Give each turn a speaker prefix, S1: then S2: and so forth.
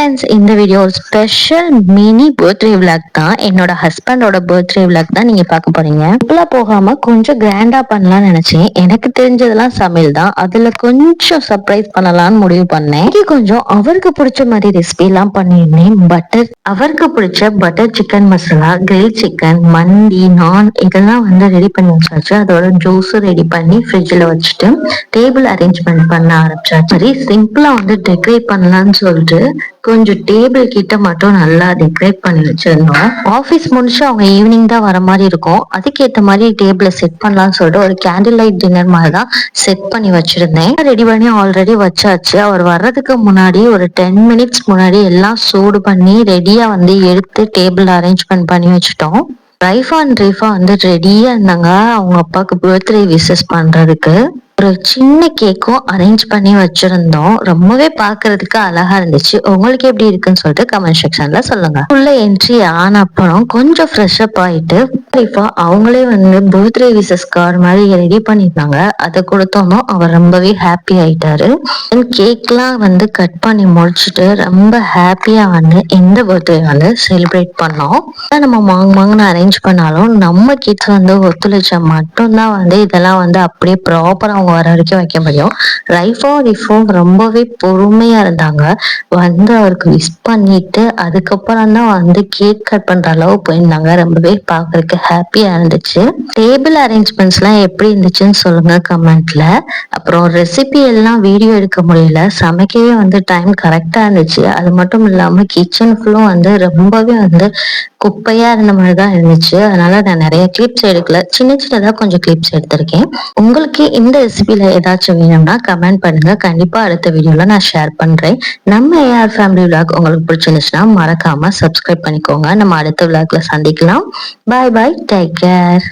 S1: Friends, இந்த video ஒரு special mini birthday vlog தான். என்னோட ஹஸ்பண்டோட பர்த்டே விளாக் தான் நீங்க பார்க்க போறீங்க. இப்பெல்லாம் போகாம கொஞ்சம் கிராண்டா பண்ணலாம்னு நினைச்சேன். எனக்கு தெரிஞ்சதெல்லாம் சமையல் தான். அதுல கொஞ்சம் சர்ப்ரைஸ் பண்ணலாம்னு முடிவு பண்ணேன். இங்க கொஞ்சம் அவருக்கு பிடிச்ச மாதிரி ரெசிபி எல்லாம் பண்ணியிருந்தேன். அவருக்கு பிடிச்ச butter chicken masala, grill chicken, மந்தி, நான் இதெல்லாம் வந்து ரெடி பண்ணி வச்சாச்சு. அதோட ஜூஸும் ரெடி பண்ணி ஃப்ரிட்ஜில் வச்சுட்டு டேபிள் அரேஞ்ச்மெண்ட் பண்ண ஆரம்பிச்சாச்சு. சரி, சிம்பிளா வந்து டெக்கரேட் பண்ணலாம்னு சொல்லிட்டு கொஞ்சம் டேபிள் கிட்ட மட்டும் நல்லா டெக்கரேட் பண்ணி வச்சிருந்தோம். ஆஃபீஸ் முடிச்சு அவங்க ஈவினிங் தான் வர மாதிரி இருக்கும். அதுக்கேற்ற மாதிரி டேபிளை செட் பண்ணலாம்னு சொல்லிட்டு ஒரு கேண்டில் லைட் டின்னர் மாதிரி தான் செட் பண்ணி வச்சிருந்தேன். ரெடி பண்ணி ஆல்ரெடி வச்சாச்சு. அவர் வர்றதுக்கு முன்னாடி ஒரு 10 மினிட்ஸ் முன்னாடி எல்லாம் சூடு பண்ணி ரெடியா வந்து எடுத்து டேபிள் அரேஞ்ச்மெண்ட் பண்ணி வச்சுட்டோம். ரைஃபா அண்ட் ரீஃபா வந்து ரெடியா இருந்தாங்க அவங்க அப்பாவுக்கு பர்த்டே விஷஸ் பண்றதுக்கு. ஒரு சின்ன கேக்கும் அரேஞ்ச் பண்ணி வச்சிருந்தோம். ரொம்பவே பாக்குறதுக்கு அழகா இருந்துச்சு. உங்களுக்கு எப்படி இருக்குன்னு சொல்லிட்டு கமெண்ட் செக்ஷன்ல சொல்லுங்க. உள்ள என்ட்ரி ஆன அப்புறம் கொஞ்சம் ஃப்ரெஷ் அப் ஆயிட்டு அவங்களே வந்து பர்த்டே விஷஸ் கார்டு மாதிரி ரெடி பண்ணிருந்தாங்க. அதை கொடுத்தோம். அவர் ரொம்பவே ஹாப்பி ஆயிட்டாரு. கேக்லாம் வந்து கட் பண்ணி முடிச்சுட்டு ரொம்ப ஹாப்பியா வந்து இந்த பர்த்டே வந்து செலிப்ரேட் பண்ணோம். நம்ம மாங்கன்னு அரேஞ்ச் பண்ணாலும் நம்ம கிட்ஸ் வந்து ஒத்துழைச்சா மட்டும்தான் வந்து இதெல்லாம் வந்து அப்படியே ப்ராப்பரா அவங்க வர வரைக்கும் வைக்க முடியும். ரிஃபோ ரொம்பவே பொறுமையா இருந்தாங்க. வந்து அவருக்கு விஷ் பண்ணிட்டு அதுக்கப்புறம் தான் வந்து கேக் கட் பண்ற அளவு போயிருந்தாங்க. ரொம்பவே பார்க்கறதுக்கு ஹாப்பியா இருந்துச்சு. டேபிள் அரேஞ்ச்மெண்ட்ஸ் எல்லாம் எப்படி இருந்துச்சுன்னு சொல்லுங்க கமெண்ட்ல. அப்புறம் ரெசிபி எல்லாம் வீடியோ எடுக்க முடியல. சமைக்கவே வந்து டைம் கரெக்டா இருந்துச்சு. அது மட்டும் இல்லாம கிச்சன் ஃபுல்லும் வந்து ரொம்பவே வந்து குப்பையா இருந்த மாதிரிதான் இருந்துச்சு. அதனால நான் நிறைய கிளிப்ஸ் எடுக்கல. சின்னதா கொஞ்சம் கிளிப்ஸ் எடுத்திருக்கேன். உங்களுக்கு இந்த ரெசிபில ஏதாச்சும் வேணும்னா கமெண்ட் பண்ணுங்க. கண்டிப்பா அடுத்த வீடியோல நான் ஷேர் பண்றேன். நம்ம ஏஆர் ஃபேமிலி விளாக் உங்களுக்கு பிடிச்சிருந்துச்சுன்னா மறக்காம சப்ஸ்கிரைப் பண்ணிக்கோங்க. நம்ம அடுத்த விளாக்ல சந்திக்கலாம். பாய் பாய், டேக் கேர்.